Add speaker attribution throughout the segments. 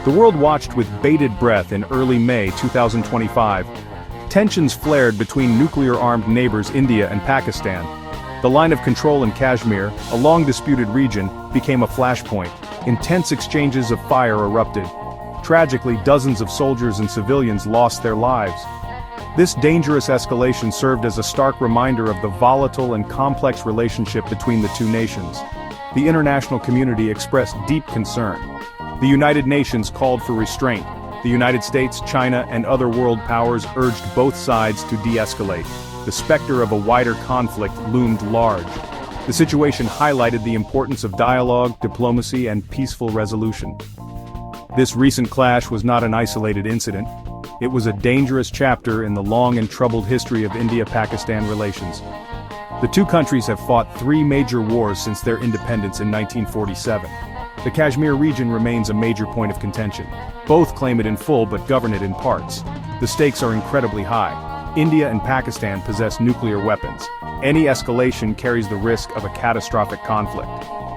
Speaker 1: The world watched with bated breath in early May 2025. Tensions flared between nuclear-armed neighbors India and Pakistan. The line of control in Kashmir, a long-disputed region, became a flashpoint. Intense exchanges of fire erupted. Tragically, dozens of soldiers and civilians lost their lives. This dangerous escalation served as a stark reminder of the volatile and complex relationship between the two nations. The international community expressed deep concern. The United Nations called for restraint. The United States, China, and other world powers urged both sides to de-escalate. The specter of a wider conflict loomed large. The situation highlighted the importance of dialogue, diplomacy, and peaceful resolution. This recent clash was not an isolated incident. It was a dangerous chapter in the long and troubled history of India-Pakistan relations. The two countries have fought 3 major wars since their independence in 1947. The Kashmir region remains a major point of contention. Both claim it in full but govern it in parts. The stakes are incredibly high. India and Pakistan possess nuclear weapons. Any escalation carries the risk of a catastrophic conflict.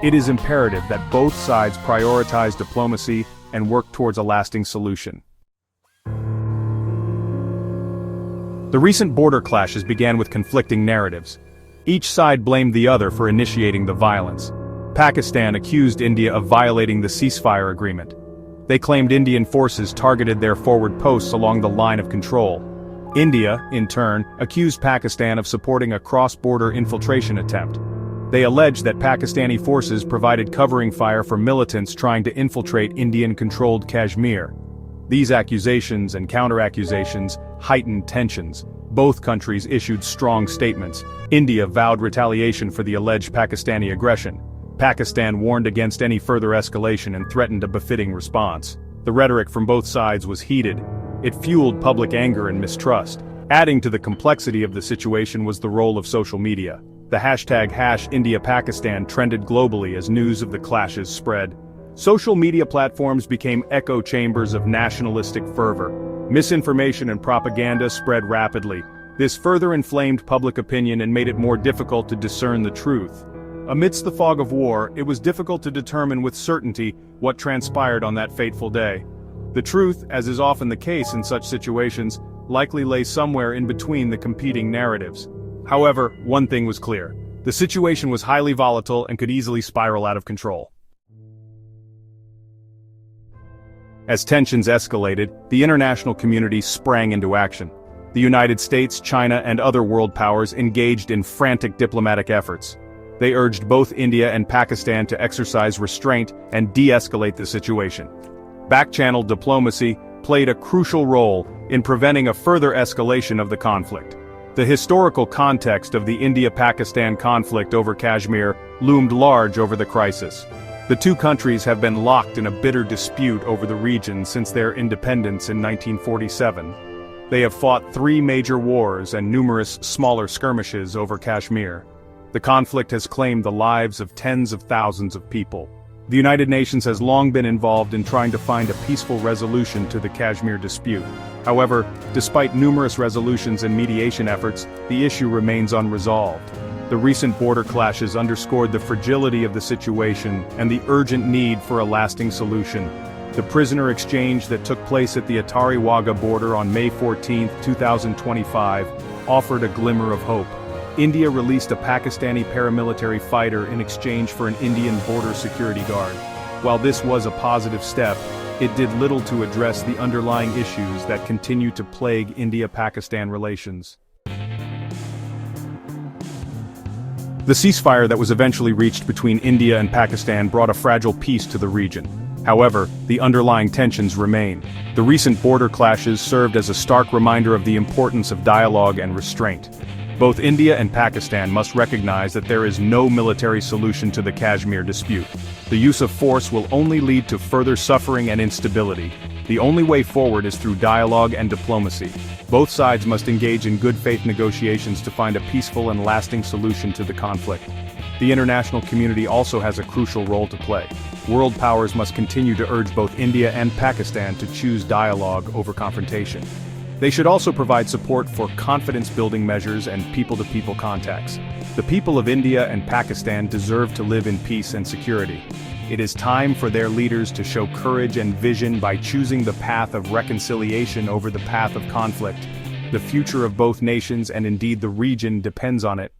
Speaker 1: It is imperative that both sides prioritize diplomacy and work towards a lasting solution. The recent border clashes began with conflicting narratives. Each side blamed the other for initiating the violence. Pakistan accused India of violating the ceasefire agreement. They claimed Indian forces targeted their forward posts along the line of control. India, in turn, accused Pakistan of supporting a cross-border infiltration attempt. They alleged that Pakistani forces provided covering fire for militants trying to infiltrate Indian-controlled Kashmir. These accusations and counter-accusations heightened tensions. Both countries issued strong statements. India vowed retaliation for the alleged Pakistani aggression. Pakistan warned against any further escalation and threatened a befitting response. The rhetoric from both sides was heated. It fueled public anger and mistrust. Adding to the complexity of the situation was the role of social media. The hashtag #IndiaPakistan trended globally as news of the clashes spread. Social media platforms became echo chambers of nationalistic fervor. Misinformation and propaganda spread rapidly. This further inflamed public opinion and made it more difficult to discern the truth. Amidst the fog of war, it was difficult to determine with certainty what transpired on that fateful day. The truth, as is often the case in such situations, likely lay somewhere in between the competing narratives. However, one thing was clear. The situation was highly volatile and could easily spiral out of control. As tensions escalated, the international community sprang into action. The United States, China, and other world powers engaged in frantic diplomatic efforts. They urged both India and Pakistan to exercise restraint and de-escalate the situation. Back-channel diplomacy played a crucial role in preventing a further escalation of the conflict. The historical context of the India-Pakistan conflict over Kashmir loomed large over the crisis. The two countries have been locked in a bitter dispute over the region since their independence in 1947. They have fought 3 major wars and numerous smaller skirmishes over Kashmir. The conflict has claimed the lives of tens of thousands of people. The United Nations has long been involved in trying to find a peaceful resolution to the Kashmir dispute. However, despite numerous resolutions and mediation efforts, the issue remains unresolved. The recent border clashes underscored the fragility of the situation and the urgent need for a lasting solution. The prisoner exchange that took place at the Attari-Wagah border on May 14, 2025, offered a glimmer of hope. India released a Pakistani paramilitary fighter in exchange for an Indian border security guard. While this was a positive step, it did little to address the underlying issues that continue to plague India-Pakistan relations. The ceasefire that was eventually reached between India and Pakistan brought a fragile peace to the region. However, the underlying tensions remain. The recent border clashes served as a stark reminder of the importance of dialogue and restraint. Both India and Pakistan must recognize that there is no military solution to the Kashmir dispute. The use of force will only lead to further suffering and instability. The only way forward is through dialogue and diplomacy. Both sides must engage in good faith negotiations to find a peaceful and lasting solution to the conflict. The international community also has a crucial role to play. World powers must continue to urge both India and Pakistan to choose dialogue over confrontation. They should also provide support for confidence-building measures and people-to-people contacts. The people of India and Pakistan deserve to live in peace and security. It is time for their leaders to show courage and vision by choosing the path of reconciliation over the path of conflict. The future of both nations and indeed the region depends on it.